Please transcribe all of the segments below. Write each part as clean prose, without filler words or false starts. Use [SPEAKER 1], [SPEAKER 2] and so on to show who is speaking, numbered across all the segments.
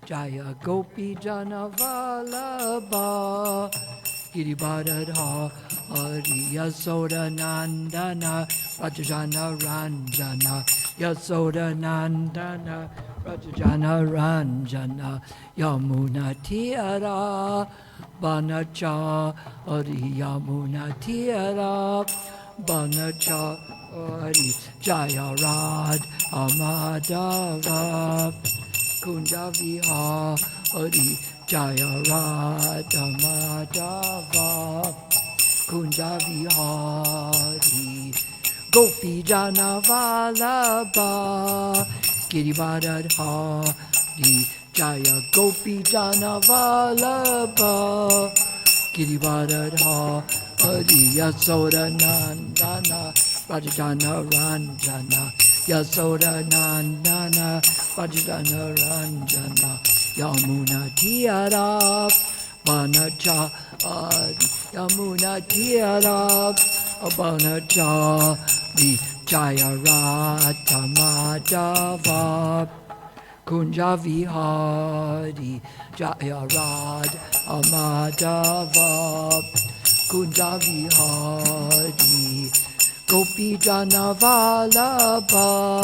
[SPEAKER 1] Jaya Gopi Jana Vallabha Giribharadha Hari Yasoda Nandana Rajajana Ranjana Yasoda Nandana Rajajana Ranjana Yamuna Tira Banacha Hari Yamuna Tira Banacha Hari Jaya Rad Amadava Kunja Vihari Jaya Radha Madhava Kunja Vihari Gopi Jana Vallabha Giribharadhari Jaya Gopi Jana Vallabha Giribharadhari Yasoda Nandana Rajajana Ranjana Yasoda Nandana Rajajana Ranjana Yamuna Tira Banachari Yamuna Tira Banachari Jaya Radha Madhava Kunja Vihari Jaya Radha Madhava Kunja Vihari Gopi Jana Vallabha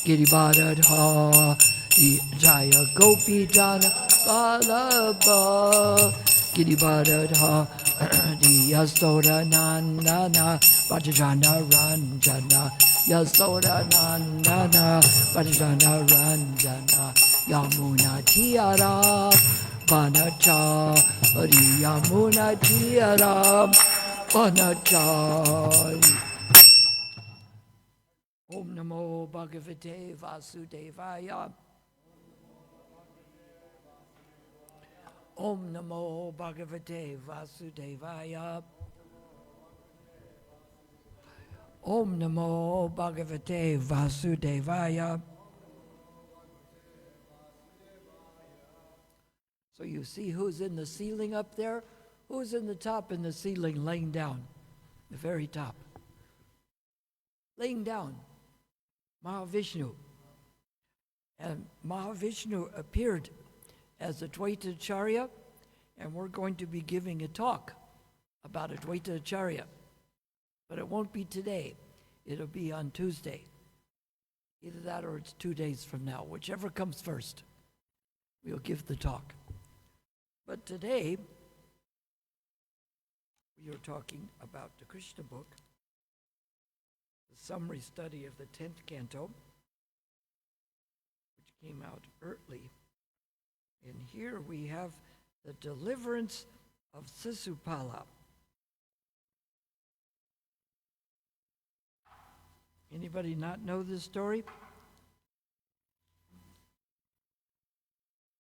[SPEAKER 1] Giribharadhari Jaya Gopi Jana Vallabha Giribharadhari Yasoda Nandana Rajajana Ranjana Yasoda Nandana Rajajana Ranjana Yamuna Tira Banachari Yamuna Tira Banachari Om Namo Bhagavate Vasudevaya Om Namo Bhagavate Vasudevaya Om Namo Bhagavate Vasudevaya. So you see who's in the ceiling up there? Who's in the top in the ceiling laying down? The very top. Laying down. Mahavishnu. And Mahavishnu appeared as Advaita Acharya, and we're going to be giving a talk about Advaita Acharya. But it won't be today. It'll be on Tuesday. Either that or it's 2 days from now. Whichever comes first, we'll give the talk. But today, we are talking about the Krishna book, the summary study of the 10th canto, which came out early. And here we have the deliverance of Sisupala. Anybody not know this story?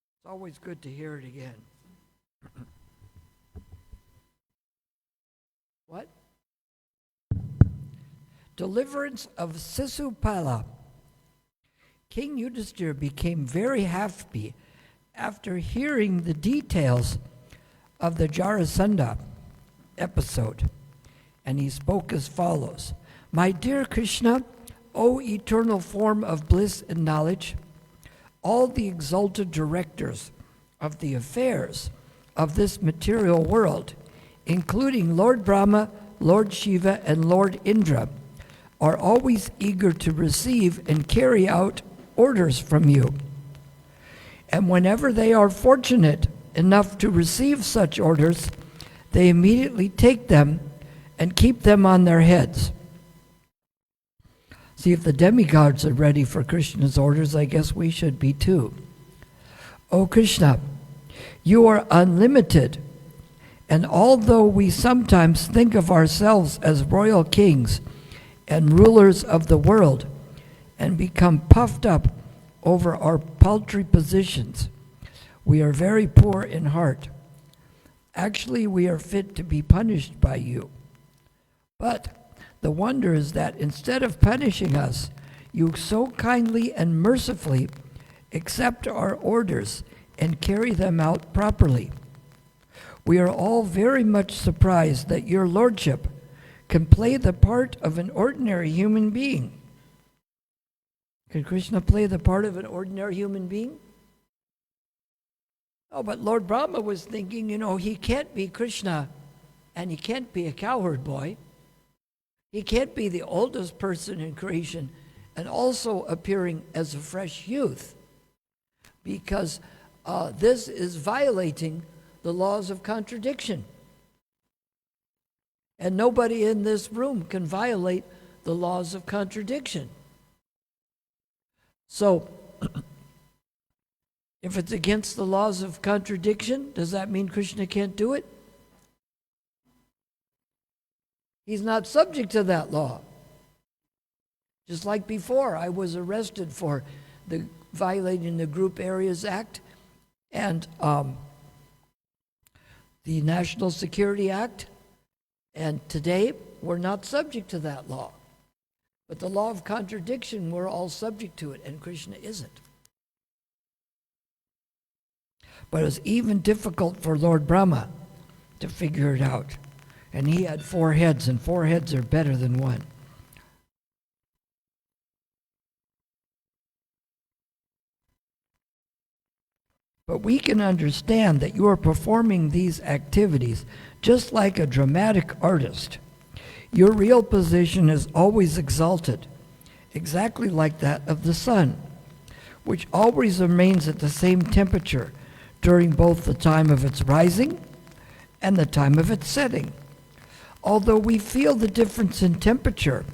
[SPEAKER 1] It's always good to hear it again. What? Deliverance of Sisupala. King Yudhishthira became very happy after hearing the details of the Jarasandha episode, and he spoke as follows. My dear Krishna, O eternal form of bliss and knowledge, all the exalted directors of the affairs of this material world, including Lord Brahma, Lord Shiva, and Lord Indra, are always eager to receive and carry out orders from you. And whenever they are fortunate enough to receive such orders, they immediately take them and keep them on their heads. See, if the demigods are ready for Krishna's orders, I guess we should be too. O Krishna, you are unlimited, and although we sometimes think of ourselves as royal kings and rulers of the world and become puffed up over our paltry positions, we are very poor in heart. Actually, we are fit to be punished by you. But the wonder is that instead of punishing us, you so kindly and mercifully accept our orders and carry them out properly. We are all very much surprised that your lordship can play the part of an ordinary human being. Can Krishna play the part of an ordinary human being? Oh, but Lord Brahma was thinking, he can't be Krishna and he can't be a cowherd boy. He can't be the oldest person in creation and also appearing as a fresh youth, because this is violating the laws of contradiction. And nobody in this room can violate the laws of contradiction. So, if it's against the laws of contradiction, does that mean Krishna can't do it? He's not subject to that law. Just like before, I was arrested for violating the Group Areas Act and the National Security Act. And today, we're not subject to that law. But the law of contradiction, we're all subject to it, and Krishna isn't. But it's even difficult for Lord Brahma to figure it out. And he had 4 heads, and 4 heads are better than one. But we can understand that you are performing these activities just like a dramatic artist. Your real position is always exalted, exactly like that of the sun, which always remains at the same temperature during both the time of its rising and the time of its setting. Although we feel the difference in temperature,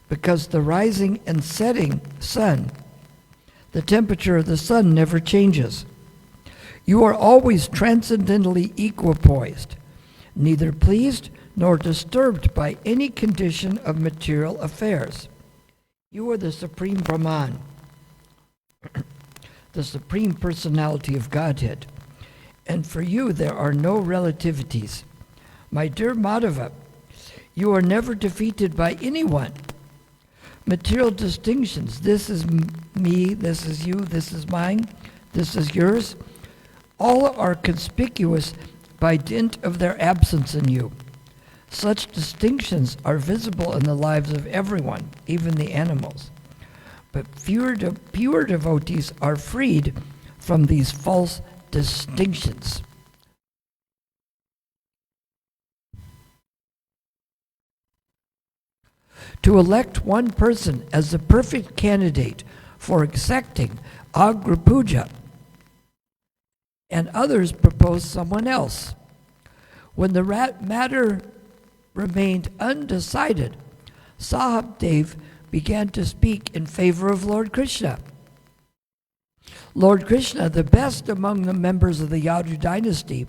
[SPEAKER 1] because the rising and setting sun, the temperature of the sun never changes. You are always transcendently equipoised, neither pleased nor disturbed by any condition of material affairs. You are the Supreme Brahman, the Supreme Personality of Godhead, and for you there are no relativities. My dear Madhava, you are never defeated by anyone. Material distinctions, this is me, this is you, this is mine, this is yours, all are conspicuous by dint of their absence in you. Such distinctions are visible in the lives of everyone, even the animals. But pure devotees are freed from these false distinctions. To elect one person as the perfect candidate for exacting Agra Puja, and others propose someone else. When the matter remained undecided, Sahabdev began to speak in favor of Lord Krishna. Lord Krishna, the best among the members of the Yadu dynasty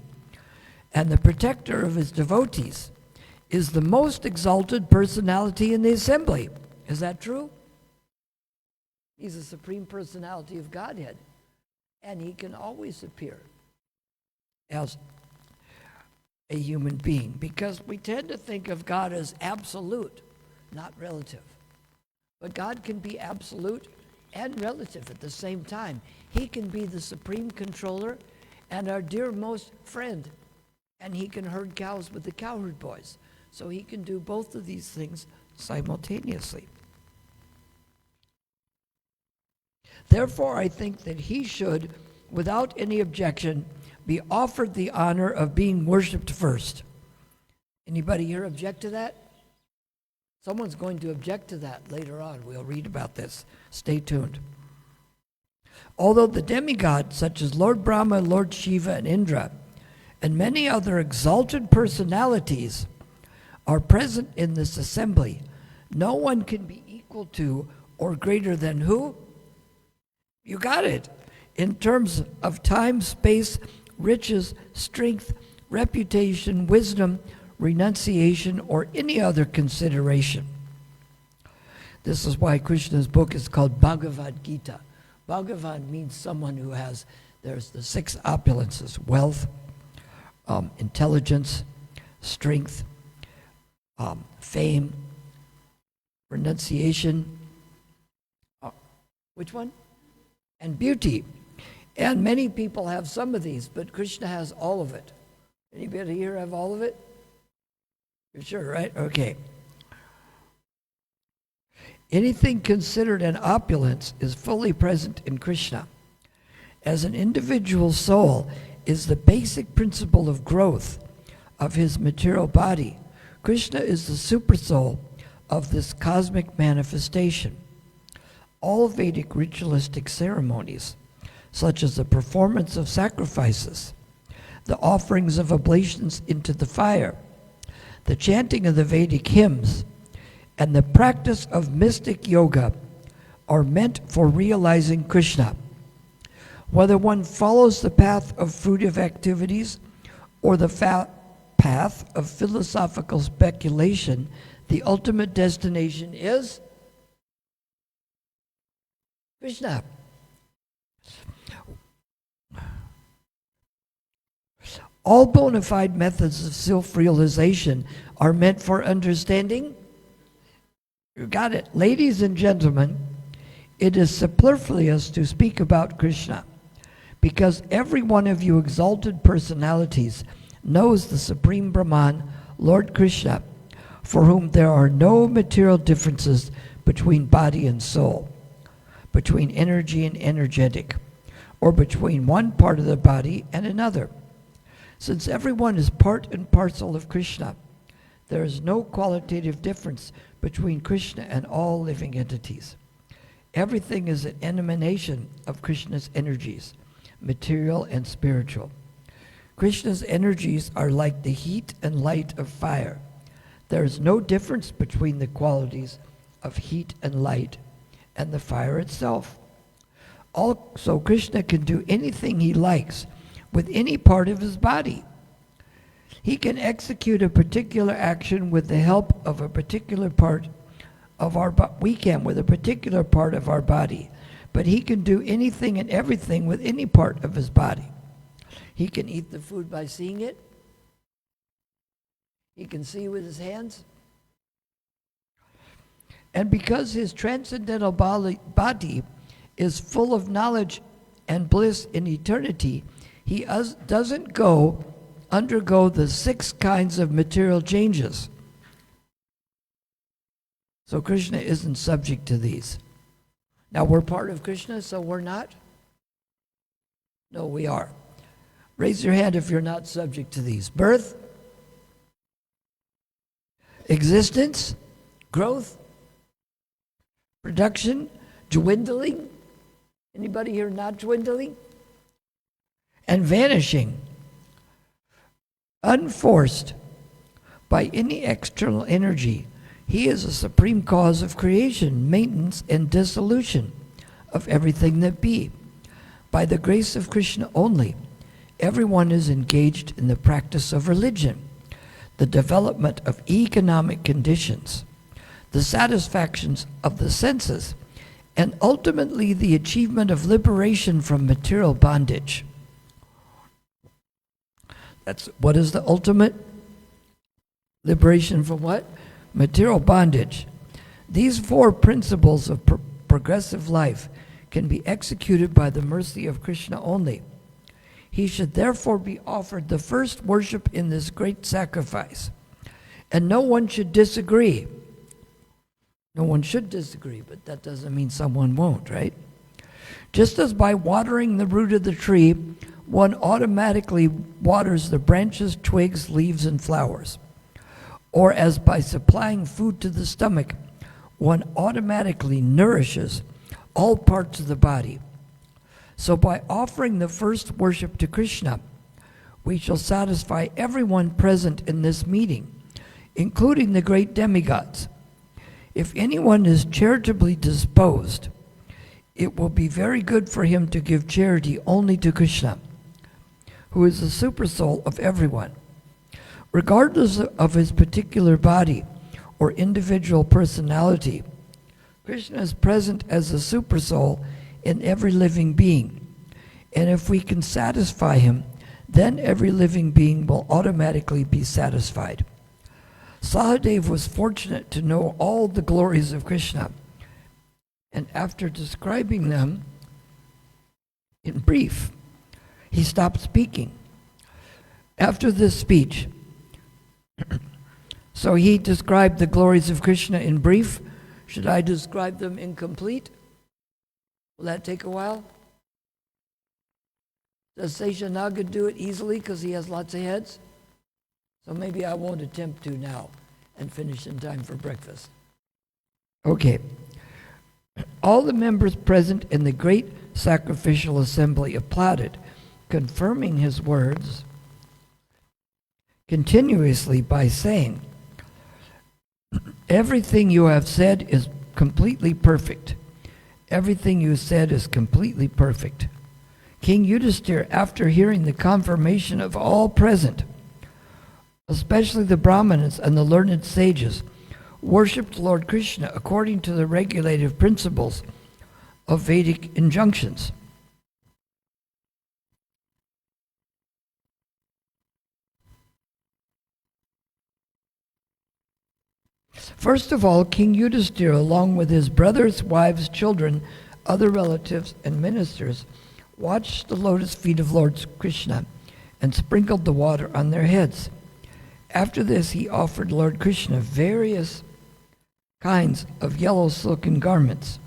[SPEAKER 1] and the protector of his devotees, is the most exalted personality in the assembly. Is that true? He's the Supreme Personality of Godhead, and he can always appear as a human being, because we tend to think of God as absolute, not relative. But God can be absolute and relative at the same time. He can be the supreme controller and our dearmost friend, and he can herd cows with the cowherd boys. So he can do both of these things simultaneously. Therefore, I think that he should, without any objection, be offered the honor of being worshipped first. Anybody here object to that? Someone's going to object to that later on. We'll read about this. Stay tuned. Although the demigods, such as Lord Brahma, Lord Shiva, and Indra, and many other exalted personalities are present in this assembly, no one can be equal to or greater than who? You got it. In terms of time, space, riches, strength, reputation, wisdom, renunciation, or any other consideration. This is why Krishna's book is called Bhagavad Gita. Bhagavan means someone who has, there's the 6 opulences: wealth, intelligence, strength, fame, renunciation, which one? And beauty. And many people have some of these, but Krishna has all of it. Anybody here have all of it? You're sure, right? Okay. Anything considered an opulence is fully present in Krishna. As an individual soul, is the basic principle of growth of his material body. Krishna is the supersoul of this cosmic manifestation. All Vedic ritualistic ceremonies, such as the performance of sacrifices, the offerings of oblations into the fire, the chanting of the Vedic hymns, and the practice of mystic yoga are meant for realizing Krishna. Whether one follows the path of fruitive activities or the path of philosophical speculation, the ultimate destination is Krishna. All bona fide methods of self-realization are meant for understanding. You got it. Ladies and gentlemen, it is superfluous to speak about Krishna because every one of you exalted personalities knows the Supreme Brahman, Lord Krishna, for whom there are no material differences between body and soul, between energy and energetic, or between one part of the body and another. Since everyone is part and parcel of Krishna, there is no qualitative difference between Krishna and all living entities. Everything is an emanation of Krishna's energies, material and spiritual. Krishna's energies are like the heat and light of fire. There is no difference between the qualities of heat and light and the fire itself. Also, Krishna can do anything he likes with any part of his body. He can execute a particular action with the help of a particular part of our body. We can with a particular part of our body, but he can do anything and everything with any part of his body. He can eat the food by seeing it. He can see with his hands. And because his transcendental body is full of knowledge and bliss in eternity, he doesn't undergo the 6 kinds of material changes. So Krishna isn't subject to these. Now we're part of Krishna, so we're not? No, we are. Raise your hand if you're not subject to these. Birth, existence, growth, production, dwindling. Anybody here not dwindling? And vanishing. Unforced by any external energy, he is a supreme cause of creation, maintenance, and dissolution of everything that be. By the grace of Krishna only, everyone is engaged in the practice of religion, the development of economic conditions, the satisfactions of the senses, and ultimately the achievement of liberation from material bondage. What is the ultimate? Liberation from what? Material bondage. These 4 principles of progressive life can be executed by the mercy of Krishna only. He should therefore be offered the first worship in this great sacrifice. And no one should disagree. No one should disagree, but that doesn't mean someone won't, right? Just as by watering the root of the tree, one automatically waters the branches, twigs, leaves, and flowers. Or as by supplying food to the stomach, one automatically nourishes all parts of the body. So by offering the first worship to Krishna, we shall satisfy everyone present in this meeting, including the great demigods. If anyone is charitably disposed, it will be very good for him to give charity only to Krishna, who is the supersoul of everyone. Regardless of his particular body or individual personality, Krishna is present as a supersoul in every living being. And if we can satisfy him, then every living being will automatically be satisfied. Sahadev was fortunate to know all the glories of Krishna. And after describing them in brief, he stopped speaking. After this speech, so he described the glories of Krishna in brief. Should I describe them incomplete? Will that take a while? Does Seshanaga do it easily because he has lots of heads? So maybe I won't attempt to now and finish in time for breakfast. Okay. All the members present in the great sacrificial assembly applauded, confirming his words continuously by saying, "Everything you have said is completely perfect. Everything you said is completely perfect." King Yudhisthira, after hearing the confirmation of all present, especially the Brahmanas and the learned sages, worshipped Lord Krishna according to the regulative principles of Vedic injunctions. First of all, King Yudhisthira, along with his brothers, wives, children, other relatives, and ministers, watched the lotus feet of Lord Krishna and sprinkled the water on their heads. After this, he offered Lord Krishna various kinds of yellow silken garments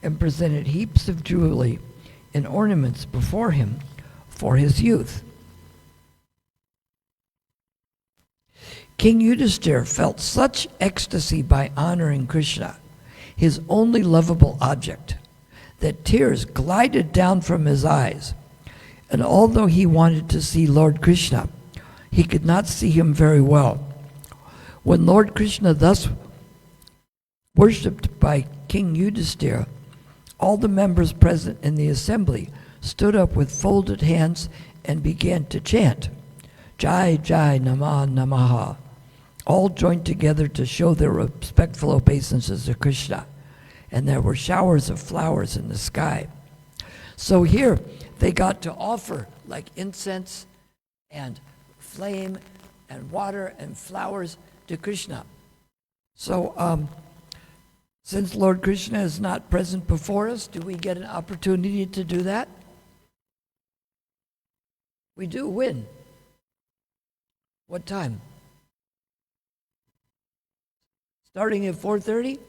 [SPEAKER 1] and presented heaps of jewelry and ornaments before him for his youth. King Yudhisthira felt such ecstasy by honoring Krishna, his only lovable object, that tears glided down from his eyes. And although he wanted to see Lord Krishna, he could not see him very well. When Lord Krishna thus worshipped by King Yudhisthira, all the members present in the assembly stood up with folded hands and began to chant, "Jai Jai Namah Namaha," all joined together to show their respectful obeisances to Krishna. And there were showers of flowers in the sky. So here they got to offer like incense and flame and water and flowers to Krishna. So since Lord Krishna is not present before us, do we get an opportunity to do that? We do. When? What time? Starting at 4:30?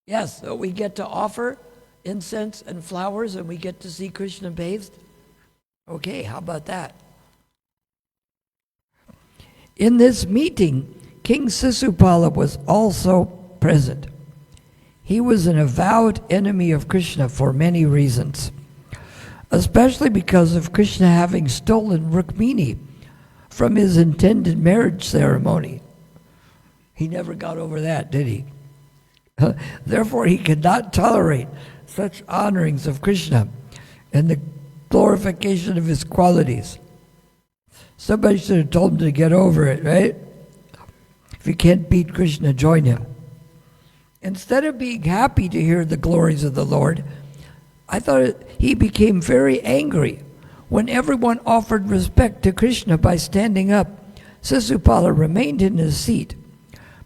[SPEAKER 1] Yes, so we get to offer incense and flowers and we get to see Krishna bathed. Okay, how about that? In this meeting, King Sisupala was also present. He was an avowed enemy of Krishna for many reasons, especially because of Krishna having stolen Rukmini from his intended marriage ceremony. He never got over that, did he? Therefore, he could not tolerate such honorings of Krishna and the glorification of his qualities. Somebody should have told him to get over it, right? If you can't beat Krishna, join him. Instead of being happy to hear the glories of the Lord, I thought he became very angry when everyone offered respect to Krishna by standing up. Sisupala remained in his seat.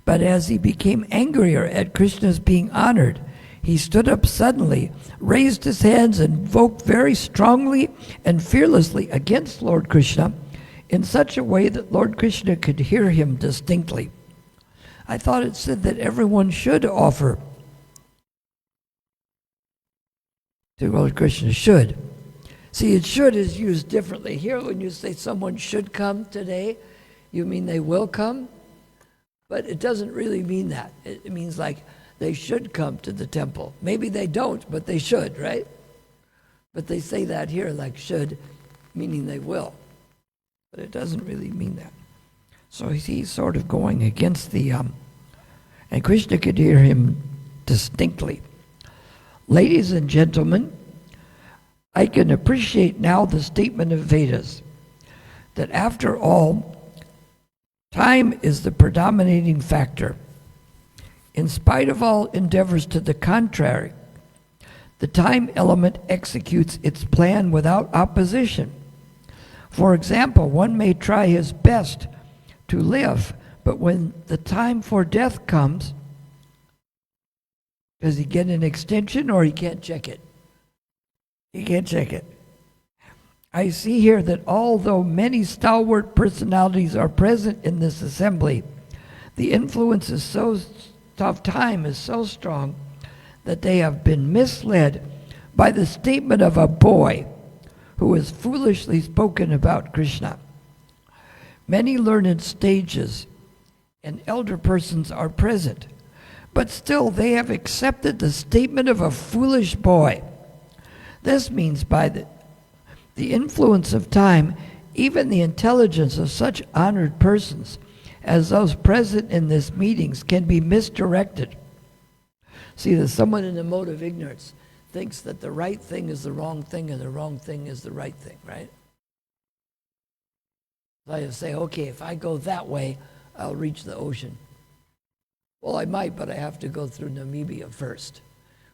[SPEAKER 1] But as he became angrier at Krishna's being honored, he stood up suddenly, raised his hands, and invoked very strongly and fearlessly against Lord Krishna in such a way that Lord Krishna could hear him distinctly. I thought it said that everyone should offer to Lord Krishna. Should. See, it should is used differently. Here, when you say someone should come today, you mean they will come? But it doesn't really mean that. It means like they should come to the temple. Maybe they don't, but they should, right? But they say that here like should, meaning they will. But it doesn't really mean that. So he's sort of going against the, and Krishna could hear him distinctly. Ladies and gentlemen, I can appreciate now the statement of Vedas that after all, time is the predominating factor. In spite of all endeavors to the contrary, the time element executes its plan without opposition. For example, one may try his best to live, but when the time for death comes, does he get an extension or he can't check it? He can't check it. I see here that although many stalwart personalities are present in this assembly, the influence of time is so strong that they have been misled by the statement of a boy who has foolishly spoken about Krishna. Many learned sages and elder persons are present, but still they have accepted the statement of a foolish boy. This means by the influence of time, even the intelligence of such honored persons as those present in these meetings can be misdirected. See, that someone in the mode of ignorance thinks that the right thing is the wrong thing and the wrong thing is the right thing, right? So I say, okay, if I go that way, I'll reach the ocean. Well, I might, but I have to go through Namibia first.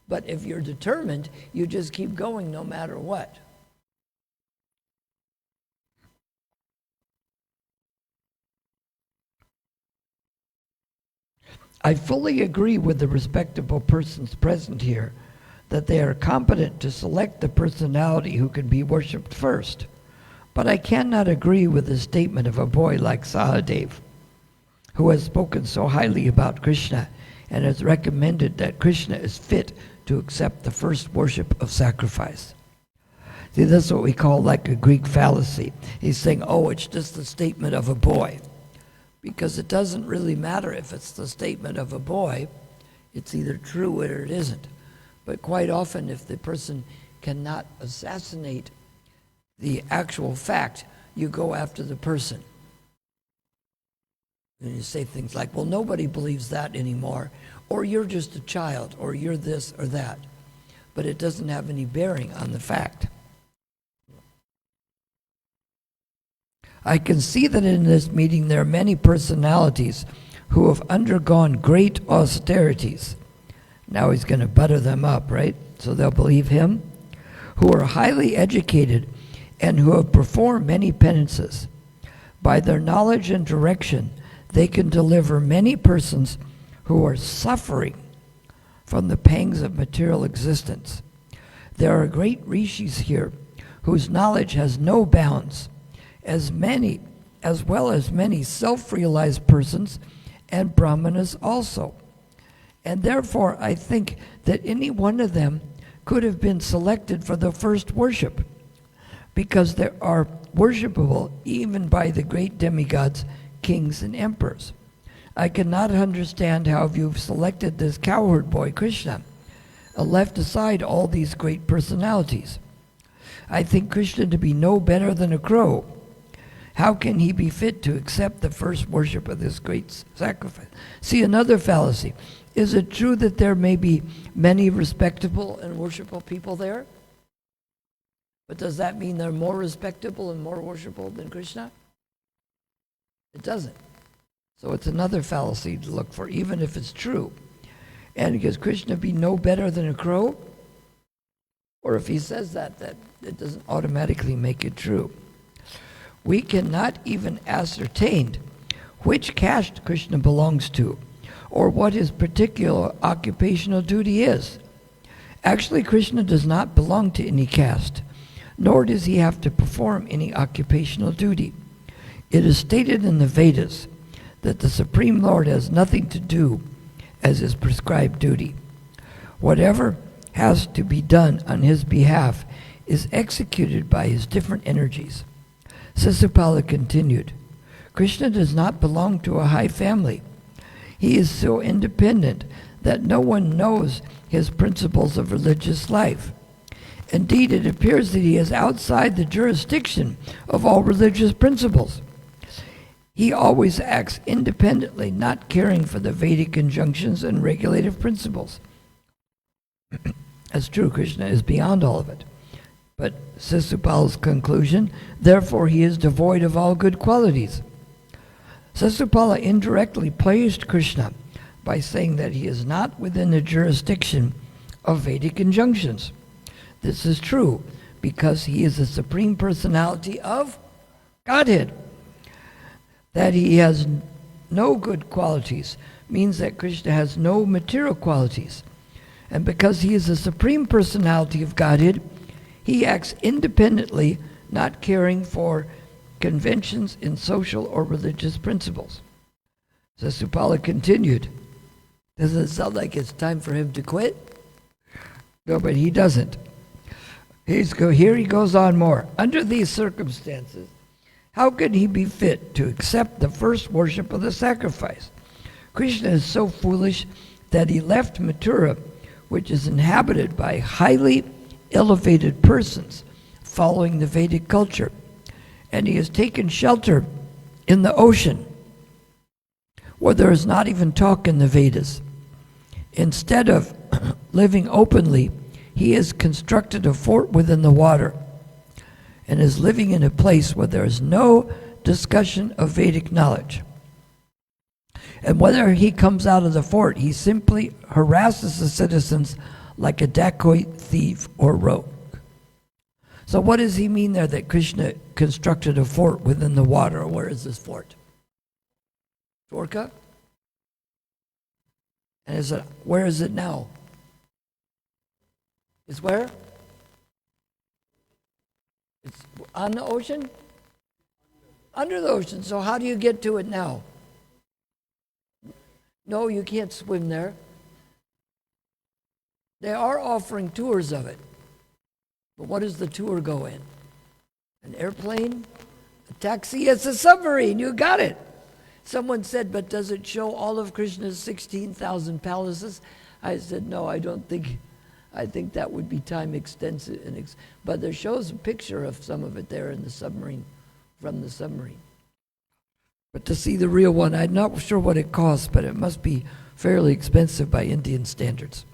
[SPEAKER 1] But if you're determined, you just keep going no matter what. I fully agree with the respectable persons present here that they are competent to select the personality who can be worshipped first. But I cannot agree with the statement of a boy like Sahadev, who has spoken so highly about Krishna and has recommended that Krishna is fit to accept the first worship of sacrifice. See, that's what we call like a Greek fallacy. He's saying, oh, it's just the statement of a boy. Because it doesn't really matter if it's the statement of a boy. It's either true or it isn't. But quite often, if the person cannot assassinate the actual fact, you go after the person. And you say things like, well, nobody believes that anymore, or you're just a child, or you're this or that. But it doesn't have any bearing on the fact. I can see that in this meeting there are many personalities who have undergone great austerities. Now he's going to butter them up, right? So they'll believe him. Who are highly educated and who have performed many penances. By their knowledge and direction, they can deliver many persons who are suffering from the pangs of material existence. There are great rishis here whose knowledge has no bounds, as well as many self-realized persons and brahmanas also. And therefore, I think that any one of them could have been selected for the first worship, because they are worshipable even by the great demigods, kings, and emperors. I cannot understand how you've selected this cowherd boy, Krishna, and left aside all these great personalities. I think Krishna to be no better than a crow. How can he be fit to accept the first worship of this great sacrifice? See, another fallacy. Is it true that there may be many respectable and worshipful people there? But does that mean they're more respectable and more worshipful than Krishna? It doesn't. So it's another fallacy to look for, even if it's true. And does Krishna be no better than a crow? Or if he says that it doesn't automatically make it true. We cannot even ascertain which caste Krishna belongs to, or what his particular occupational duty is. Actually, Krishna does not belong to any caste, nor does he have to perform any occupational duty. It is stated in the Vedas that the Supreme Lord has nothing to do as his prescribed duty. Whatever has to be done on his behalf is executed by his different energies. Sisupala continued, Krishna does not belong to a high family. He is so independent that no one knows his principles of religious life. Indeed, it appears that he is outside the jurisdiction of all religious principles. He always acts independently, not caring for the Vedic injunctions and regulative principles. That's true, Krishna is beyond all of it. But Sisupala's conclusion, therefore he is devoid of all good qualities. Sisupala indirectly praised Krishna by saying that he is not within the jurisdiction of Vedic injunctions. This is true because he is the Supreme Personality of Godhead. That he has no good qualities means that Krishna has no material qualities. And because he is the Supreme Personality of Godhead, he acts independently, not caring for conventions in social or religious principles. Sisupala continued, doesn't it sound like it's time for him to quit? No, but he doesn't. Here he goes on more. Under these circumstances, how could he be fit to accept the first worship of the sacrifice? Krishna is so foolish that he left Mathura, which is inhabited by highly elevated persons following the Vedic culture, and he has taken shelter in the ocean, where there is not even talk in the Vedas. Instead of living openly, he has constructed a fort within the water and is living in a place where there is no discussion of Vedic knowledge. And whether he comes out of the fort, he simply harasses the citizens like a dacoit, thief, or rogue. So what does he mean there that Krishna constructed a fort within the water? Where is this fort? Dwarka? And where is it now? It's where? It's on the ocean? Under the ocean. So how do you get to it now? No, you can't swim there. They are offering tours of it. But what does the tour go in? An airplane? A taxi? It's a submarine. You got it. Someone said, but does it show all of Krishna's 16,000 palaces? I said, no, I don't think. I think that would be time extensive. But there shows a picture of some of it there in the submarine, from the submarine. But to see the real one, I'm not sure what it costs, but it must be fairly expensive by Indian standards.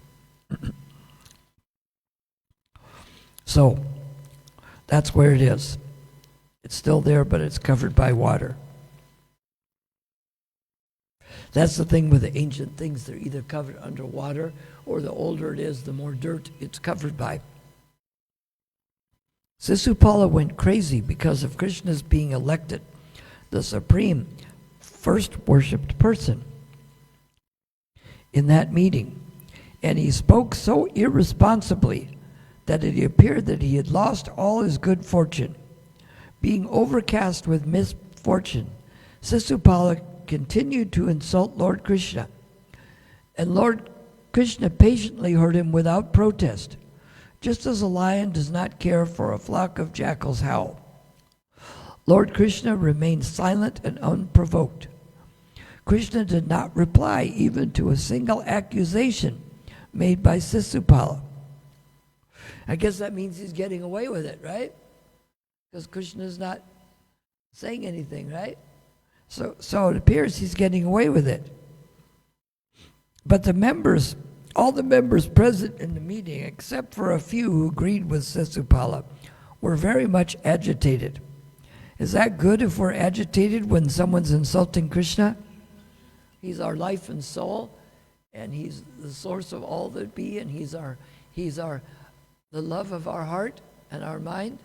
[SPEAKER 1] So, that's where it is. It's still there, but it's covered by water. That's the thing with the ancient things. They're either covered underwater, or the older it is, the more dirt it's covered by. Sisupala went crazy because of Krishna's being elected the supreme first worshipped person in that meeting. And he spoke so irresponsibly that it appeared that he had lost all his good fortune. Being overcast with misfortune, Sisupala continued to insult Lord Krishna. And Lord Krishna patiently heard him without protest, just as a lion does not care for a flock of jackals howl. Lord Krishna remained silent and unprovoked. Krishna did not reply even to a single accusation made by Sisupala. I guess that means he's getting away with it, right? Because Krishna's not saying anything, right? So it appears he's getting away with it. But all the members present in the meeting, except for a few who agreed with Sisupala, were very much agitated. Is that good if we're agitated when someone's insulting Krishna? He's our life and soul, and he's the source of all that be, and he's the love of our heart and our mind,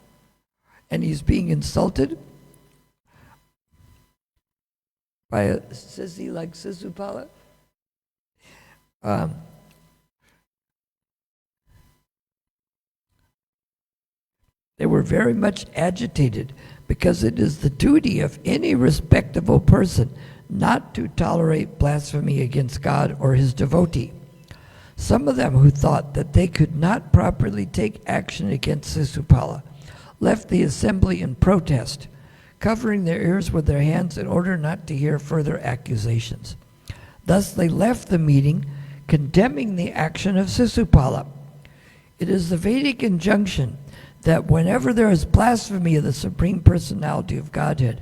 [SPEAKER 1] and he's being insulted by a sissy like Sisupala. They were very much agitated because it is the duty of any respectable person not to tolerate blasphemy against God or his devotee. Some of them who thought that they could not properly take action against Sisupala left the assembly in protest, covering their ears with their hands in order not to hear further accusations. Thus they left the meeting, condemning the action of Sisupala. It is the Vedic injunction that whenever there is blasphemy of the Supreme Personality of Godhead,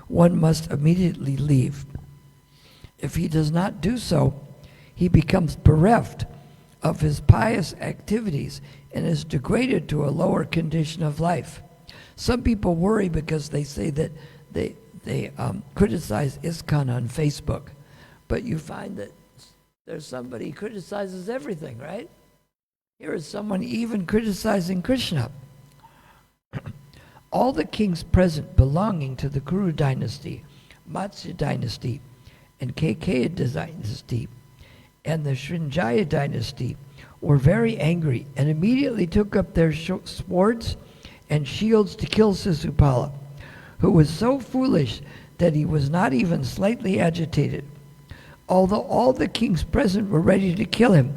[SPEAKER 1] one must immediately leave. If he does not do so, he becomes bereft of his pious activities and is degraded to a lower condition of life. Some people worry because they say that they criticize ISKCON on Facebook, but you find that there's somebody who criticizes everything, right? Here is someone even criticizing Krishna. All the kings present belonging to the Kuru dynasty, Matsya dynasty, and Kekeya dynasty, and the Srinjaya dynasty were very angry and immediately took up their swords and shields to kill Sisupala, who was so foolish that he was not even slightly agitated. Although all the kings present were ready to kill him,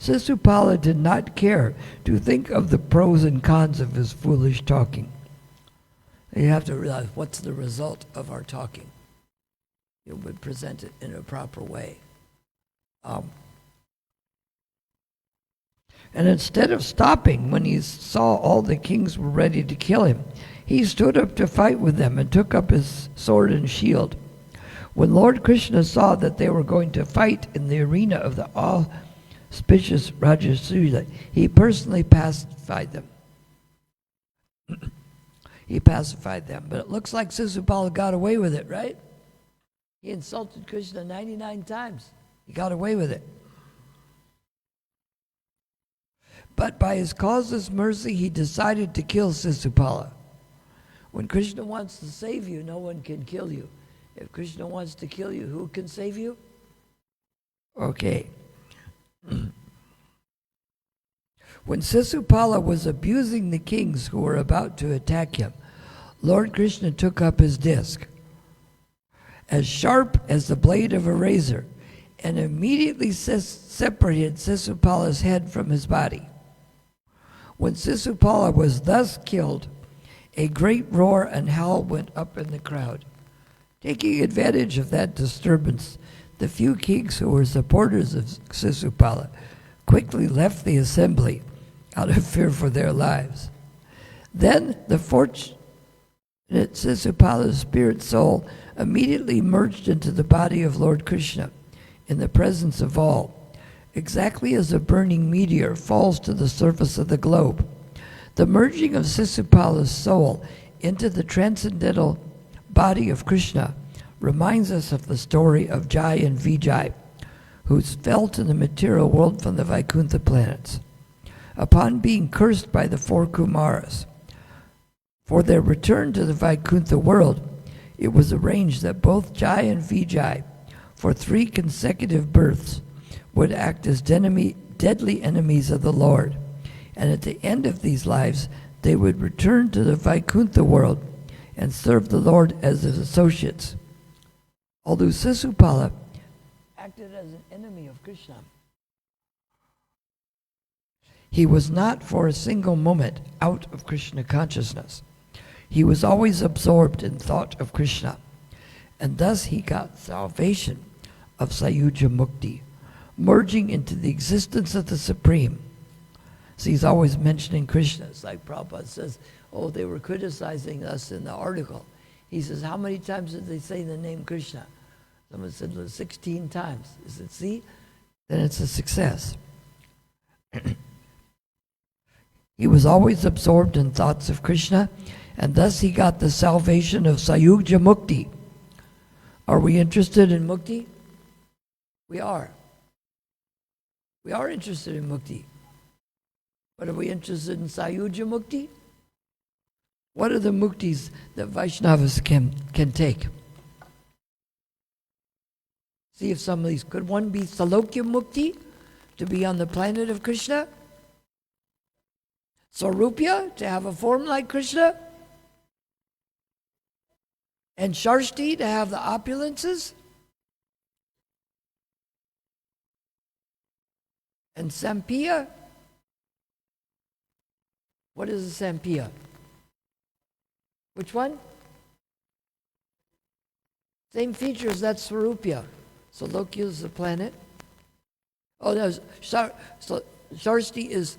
[SPEAKER 1] Sisupala did not care to think of the pros and cons of his foolish talking. You have to realize what's the result of our talking. It would present it in a proper way. And instead of stopping when he saw all the kings were ready to kill him, he stood up to fight with them and took up his sword and shield. When Lord Krishna saw that they were going to fight in the arena of the auspicious Rajasuya, he personally pacified them. He pacified them. But it looks like Sisupala got away with it, right? He insulted Krishna 99 times. He got away with it. But by his causeless mercy, he decided to kill Sisupala. When Krishna wants to save you, no one can kill you. If Krishna wants to kill you, who can save you? Okay. When Sisupala was abusing the kings who were about to attack him, Lord Krishna took up his disc, as sharp as the blade of a razor, and immediately separated Sisupala's head from his body. When Sisupala was thus killed, a great roar and howl went up in the crowd. Taking advantage of that disturbance, the few kings who were supporters of Sisupala quickly left the assembly out of fear for their lives. Then the fortunate Sisupala's spirit soul immediately merged into the body of Lord Krishna in the presence of all, exactly as a burning meteor falls to the surface of the globe. The merging of Sisupala's soul into the transcendental body of Krishna reminds us of the story of Jai and Vijay, who fell to the material world from the Vaikuntha planets. Upon being cursed by the four Kumaras for their return to the Vaikuntha world, it was arranged that both Jai and Vijay, for 3 consecutive births, would act as deadly enemies of the Lord, and at the end of these lives they would return to the Vaikuntha world and serve the Lord as his associates. Although Sisupala acted as an enemy of Krishna, he was not for a single moment out of Krishna consciousness. He was always absorbed in thought of Krishna, and thus he got salvation of Sayuja Mukti, merging into the existence of the Supreme. So he's always mentioning Krishna. It's like Prabhupada says, oh, they were criticizing us in the article. He says, how many times did they say the name Krishna? Someone said 16 times. He said, see, then it's a success. He was always absorbed in thoughts of Krishna, and thus he got the salvation of Sayuja Mukti. Are we interested in Mukti? We are. We are interested in Mukti. But are we interested in Sayuja Mukti? What are the Muktis that Vaishnavas can take? See if some of these, could one be Salokya Mukti, to be on the planet of Krishna? Sarupya, to have a form like Krishna? And Sharshti, to have the opulences? And Sampiya? What is a Sampiya? Which one? Same features, that's Swarupya. So Lokya is the planet. Oh, no, Sharshti is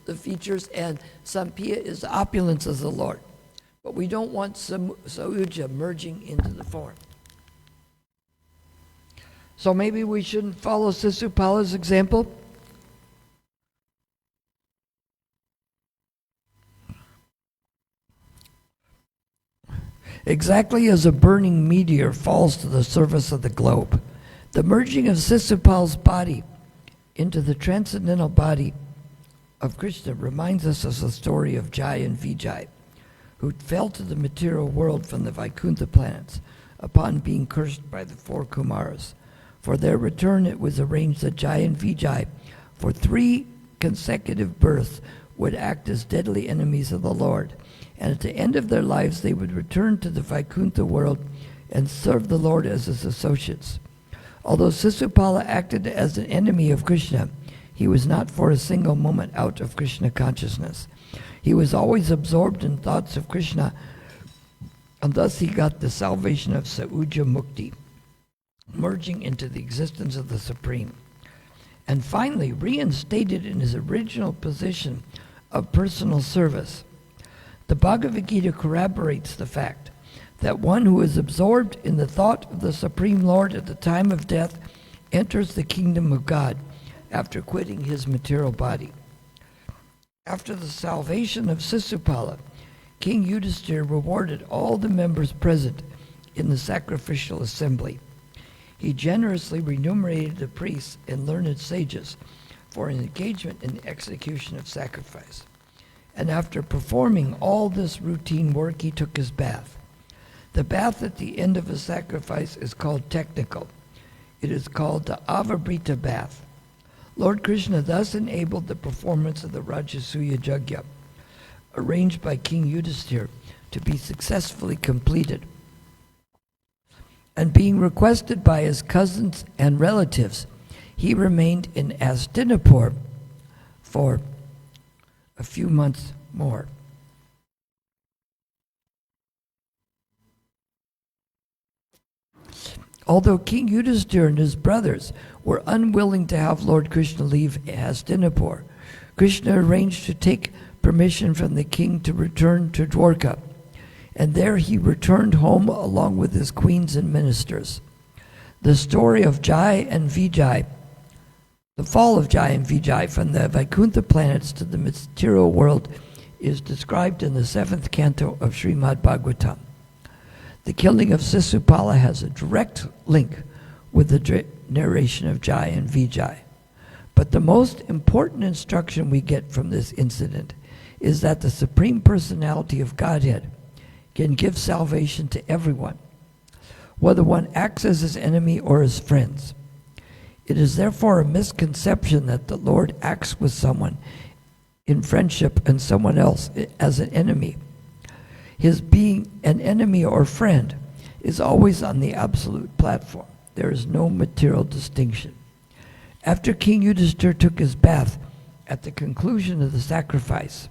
[SPEAKER 1] the features, and Sampiya is the opulence of the Lord. But we don't want Sayuja merging into the form. So maybe we shouldn't follow Sisupala's example? Exactly as a burning meteor falls to the surface of the globe, the merging of Sisupal's body into the transcendental body of Krishna reminds us of the story of Jai and Vijay, who fell to the material world from the Vaikuntha planets upon being cursed by the 4 Kumaras. For their return, it was arranged that Jai and Vijay, for 3 consecutive births, would act as deadly enemies of the Lord, and at the end of their lives they would return to the Vaikuntha world and serve the Lord as his associates. Although Sisupala acted as an enemy of Krishna, He was not for a single moment out of Krishna consciousness. He was always absorbed in thoughts of Krishna, and thus he got the salvation of Sauja Mukti, merging into the existence of the Supreme, and finally reinstated in his original position of personal service. The Bhagavad Gita corroborates the fact that one who is absorbed in the thought of the Supreme Lord at the time of death enters the kingdom of God after quitting his material body. After the salvation of Sisupala, King Yudhisthira rewarded all the members present in the sacrificial assembly. He generously remunerated the priests and learned sages for an engagement in the execution of sacrifice. And after performing all this routine work, he took his bath. The bath at the end of a sacrifice is called technical. It is called the Avabrita bath. Lord Krishna thus enabled the performance of the Rajasuya Yajna, arranged by King Yudhisthira, to be successfully completed. And being requested by his cousins and relatives, he remained in Hastinapur for a few months more. Although King Yudhisthira and his brothers were unwilling to have Lord Krishna leave Hastinapur, Krishna arranged to take permission from the king to return to Dwarka, and there he returned home along with his queens and ministers. The story of Jai and Vijay, the fall of Jai and Vijay from the Vaikuntha planets to the material world, is described in the 7th canto of Srimad Bhagavatam. The killing of Sisupala has a direct link with the narration of Jai and Vijay. But the most important instruction we get from this incident is that the Supreme Personality of Godhead can give salvation to everyone, whether one acts as his enemy or his friends. It is therefore a misconception that the Lord acts with someone in friendship and someone else as an enemy. His being an enemy or friend is always on the absolute platform. There is no material distinction. After King Yudhisthira took his bath at the conclusion of the sacrifice,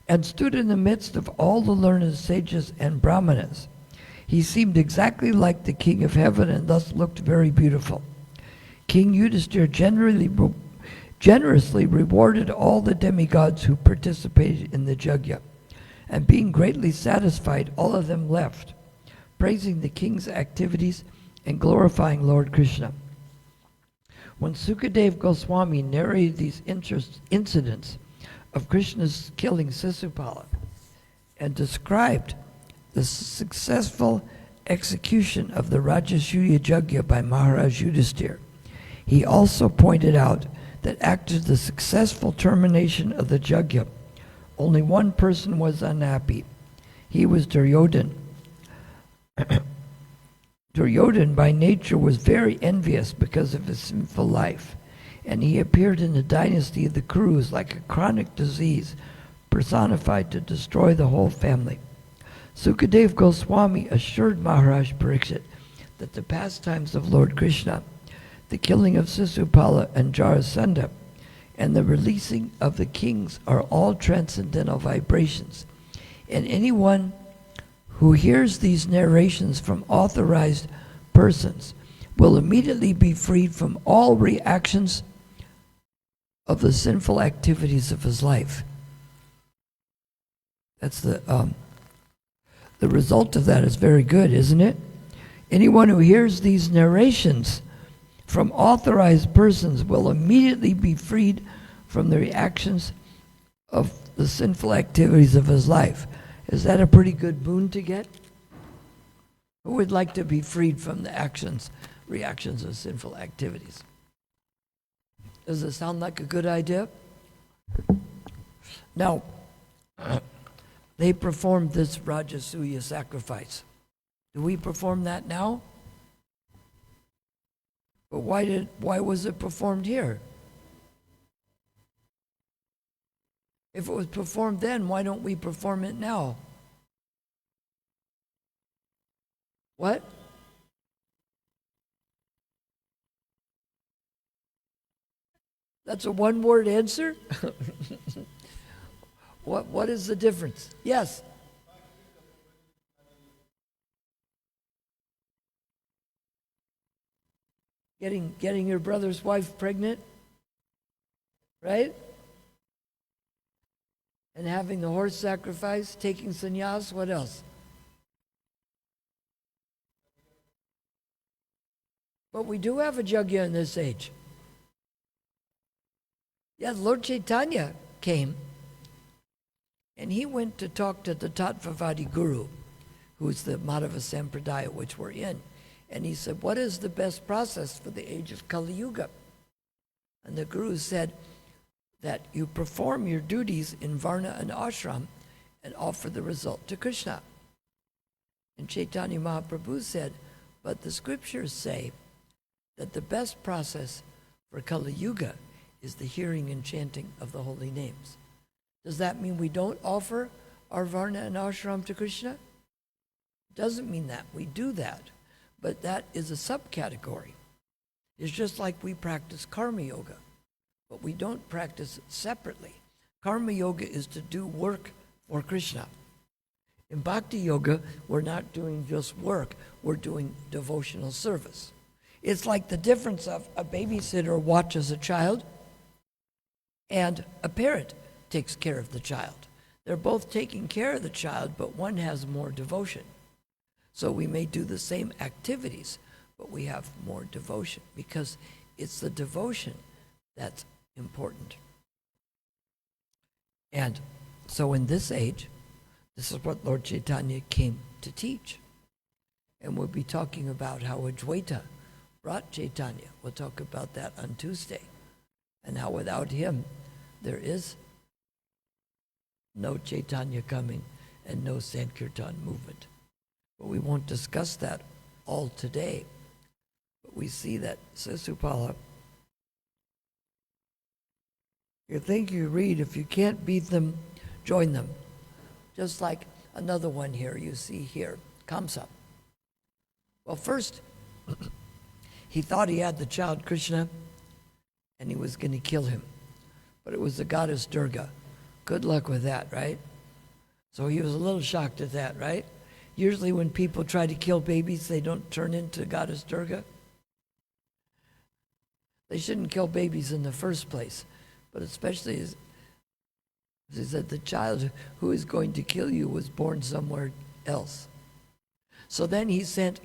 [SPEAKER 1] and stood in the midst of all the learned sages and brahmanas, he seemed exactly like the king of heaven and thus looked very beautiful. King Yudhisthira generously rewarded all the demigods who participated in the yajna, and being greatly satisfied, all of them left, praising the king's activities and glorifying Lord Krishna. When Sukadeva Goswami narrated these incidents of Krishna's killing Sisupala and described the successful execution of the Rajasuya Yajna by Maharaj Yudhisthira, he also pointed out that after the successful termination of the yajna, only one person was unhappy. He was Duryodhana. Duryodhana by nature was very envious because of his sinful life, and he appeared in the dynasty of the Kurus like a chronic disease personified to destroy the whole family. Sukadeva Goswami assured Maharaj Parikshit that the pastimes of Lord Krishna, the killing of Sisupala and Jarasandha, and the releasing of the kings are all transcendental vibrations, and anyone who hears these narrations from authorized persons will immediately be freed from all reactions of the sinful activities of his life. That's the result of that is very good, isn't it? Anyone who hears these narrations from authorized persons will immediately be freed from the reactions of the sinful activities of his life. Is that a pretty good boon to get? Who would like to be freed from the reactions of sinful activities? Does it sound like a good idea? Now, they performed this Rajasuya sacrifice. Do we perform that now? But why was it performed here? If it was performed then, why don't we perform it now? What? That's a one-word answer? What is the difference? Yes. Getting your brother's wife pregnant, right? And having the horse sacrifice, taking sannyas, what else? But we do have a Jagya in this age. Yes, Lord Chaitanya came, and he went to talk to the Tattvavadi Guru, who is the Madhava Sampradaya which we're in. And he said, what is the best process for the age of Kali Yuga? And the Guru said that you perform your duties in Varna and Ashram and offer the result to Krishna. And Chaitanya Mahaprabhu said, but the scriptures say that the best process for Kali Yuga is the hearing and chanting of the holy names. Does that mean we don't offer our Varna and Ashram to Krishna? Doesn't mean that. We do that. But that is a subcategory. It's just like we practice Karma Yoga, but we don't practice it separately. Karma Yoga is to do work for Krishna. In Bhakti Yoga, we're not doing just work, we're doing devotional service. It's like the difference of a babysitter watches a child and a parent takes care of the child. They're both taking care of the child, but one has more devotion. So we may do the same activities, but we have more devotion because it's the devotion that's important. And so in this age, this is what Lord Chaitanya came to teach. And we'll be talking about how Advaita brought Chaitanya. We'll talk about that on Tuesday. And how without him, there is no Chaitanya coming and no Sankirtan movement. But we won't discuss that all today. But we see that Sisupala, you think you read, if you can't beat them, join them. Just like another one here you see here, Kamsa. Well, first, he thought he had the child Krishna, and he was going to kill him. But it was the goddess Durga. Good luck with that, right? So he was a little shocked at that, right? Usually when people try to kill babies, they don't turn into goddess Durga. They shouldn't kill babies in the first place, but especially as he said, the child who is going to kill you was born somewhere else. So then he sent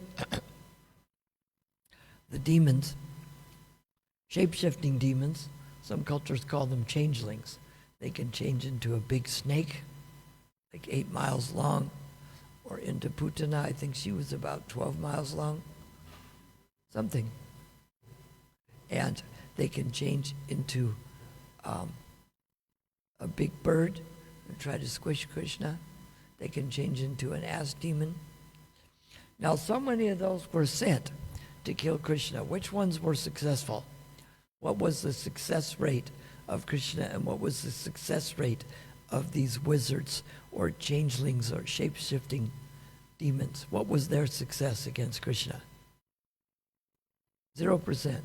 [SPEAKER 1] the demons, shape-shifting demons. Some cultures call them changelings. They can change into a big snake, like 8 miles long, or into Putana. I think she was about 12 miles long, something. And they can change into a big bird and try to squish Krishna. They can change into an ass demon. Now, so many of those were sent to kill Krishna. Which ones were successful? What was the success rate of Krishna, and what was the success rate of these wizards or changelings or shape-shifting demons? What was their success against Krishna? 0%.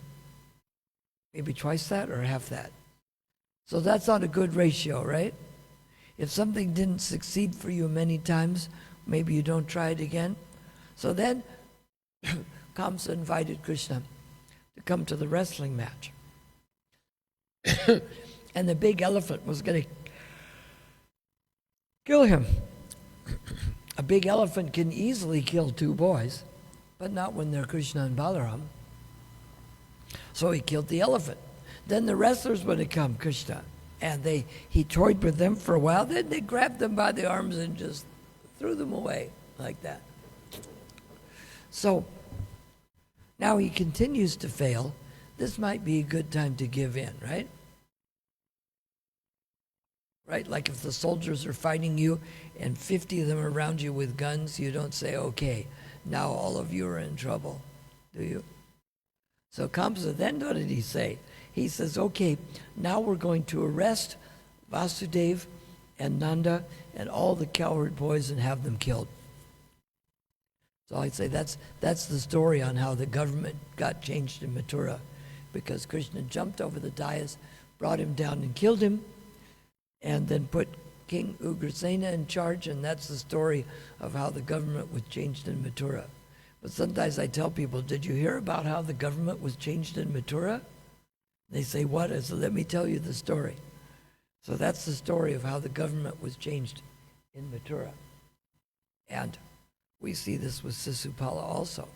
[SPEAKER 1] Maybe twice that or half that. So that's not a good ratio, right? If something didn't succeed for you many times, maybe you don't try it again. So then Kamsa invited Krishna to come to the wrestling match. And the big elephant was going to kill him. A big elephant can easily kill 2 boys, but not when they're Krishna and Balaram. So he killed the elephant. Then the wrestlers would have come, Krishna, and he toyed with them for a while. Then they grabbed them by the arms and just threw them away like that. So now he continues to fail. This might be a good time to give in, right? Right? Like if the soldiers are fighting you and 50 of them are around you with guns, you don't say, okay, now all of you are in trouble, do you? So Kamsa, then what did he say? He says, okay, now we're going to arrest Vasudeva and Nanda and all the cowherd boys and have them killed. So I'd say that's the story on how the government got changed in Mathura, because Krishna jumped over the dais, brought him down and killed him, and then put King Ugrasena in charge, and that's the story of how the government was changed in Mathura. But sometimes I tell people, did you hear about how the government was changed in Mathura? They say, what? I said, let me tell you the story. So that's the story of how the government was changed in Mathura. And we see this with Sisupala also.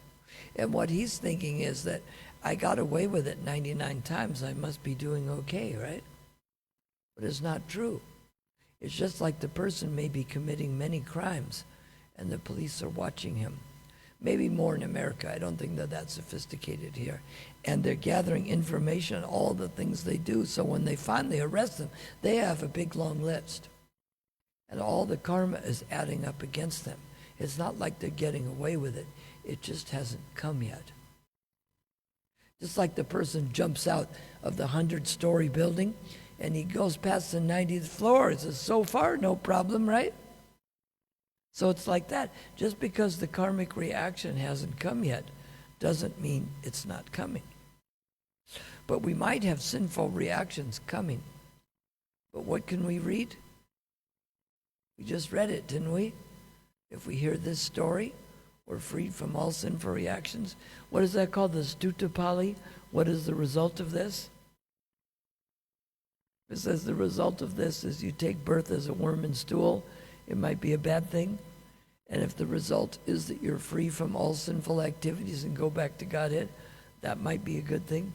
[SPEAKER 1] And what he's thinking is that I got away with it 99 times, I must be doing okay, right? But it's not true. It's just like the person may be committing many crimes and the police are watching him. Maybe more in America. I don't think that that's sophisticated here. And they're gathering information on all the things they do. So when they finally arrest them, they have a big long list. And all the karma is adding up against them. It's not like they're getting away with it. It just hasn't come yet. Just like the person jumps out of the 100-story building and he goes past the 90th floor. It says, so far, no problem, right? So it's like that. Just because the karmic reaction hasn't come yet doesn't mean it's not coming. But we might have sinful reactions coming. But what can we read? We just read it, didn't we? If we hear this story, we're freed from all sinful reactions. What is that called? The Stutapali? What is the result of this? It says the result of this is you take birth as a worm in stool. It might be a bad thing. And if the result is that you're free from all sinful activities and go back to Godhead, that might be a good thing.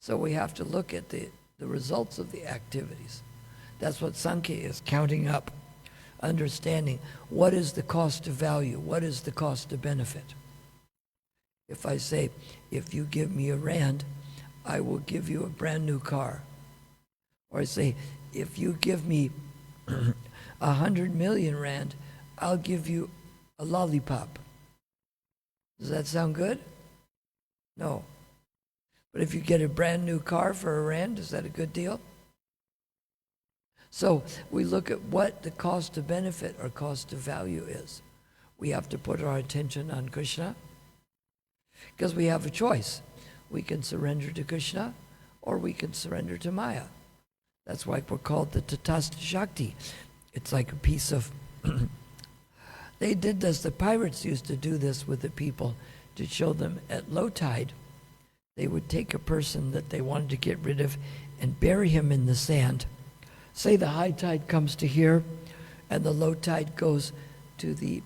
[SPEAKER 1] So we have to look at the results of the activities. That's what Sankhya is, counting up, understanding what is the cost of value, what is the cost of benefit. If I say, if you give me R1,000, I will give you a brand new car. Or I say, if you give me 100 million rand, I'll give you a lollipop. Does that sound good? No. But if you get a brand new car for R1,000, is that a good deal? So we look at what the cost of benefit or cost of value is. We have to put our attention on Krishna because we have a choice. We can surrender to Krishna or we can surrender to Maya. That's why we're called the Tatastha Shakti. It's like a piece of... They did this, the pirates used to do this with the people to show them at low tide. They would take a person that they wanted to get rid of and bury him in the sand. Say the high tide comes to here and the low tide goes to the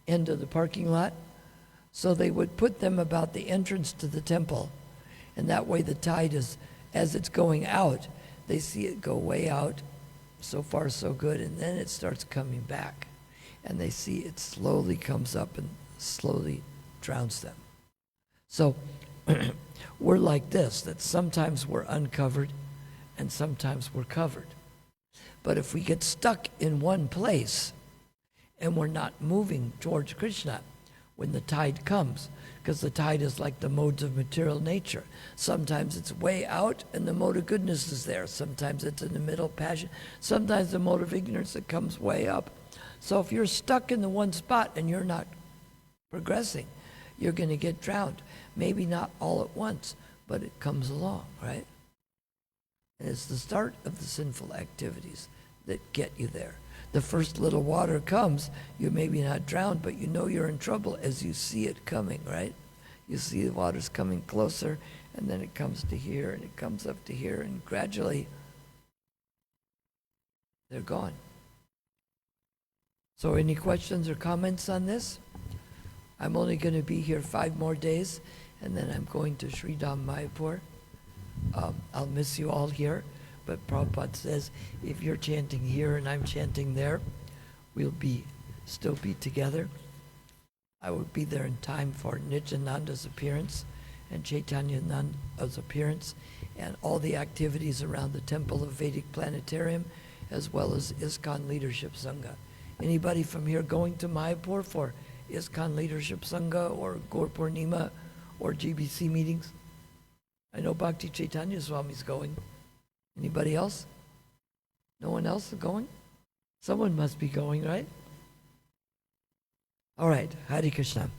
[SPEAKER 1] end of the parking lot. So they would put them about the entrance to the temple. And that way the tide is, as it's going out, they see it go way out. So far, so good. And then it starts coming back. And they see it slowly comes up and slowly drowns them. So we're like this, that sometimes we're uncovered and sometimes we're covered. But if we get stuck in one place and we're not moving towards Krishna when the tide comes, because the tide is like the modes of material nature. Sometimes it's way out and the mode of goodness is there. Sometimes it's in the middle, passion. Sometimes the mode of ignorance that comes way up. So if you're stuck in the one spot and you're not progressing, you're going to get drowned. Maybe not all at once, but it comes along, right? And it's the start of the sinful activities that get you there. The first little water comes, you maybe not drowned, but you know you're in trouble as you see it coming, right? You see the water's coming closer, and then it comes to here, and it comes up to here, and gradually they're gone. So any questions or comments on this? I'm only going to be here 5 more days, and then I'm going to Sridham Mayapur. I'll miss you all here, but Prabhupada says if you're chanting here and I'm chanting there, we'll still be together. I will be there in time for Nityananda's appearance and Chaitanya Nanda's appearance and all the activities around the Temple of Vedic Planetarium, as well as ISKCON Leadership Sangha. Anybody from here going to Mayapur for ISKCON Leadership Sangha or Gaur Purnima or GBC meetings? I know Bhakti Chaitanya Swami's going. Anybody else? No one else is going? Someone must be going, right? All right, Hare Krishna.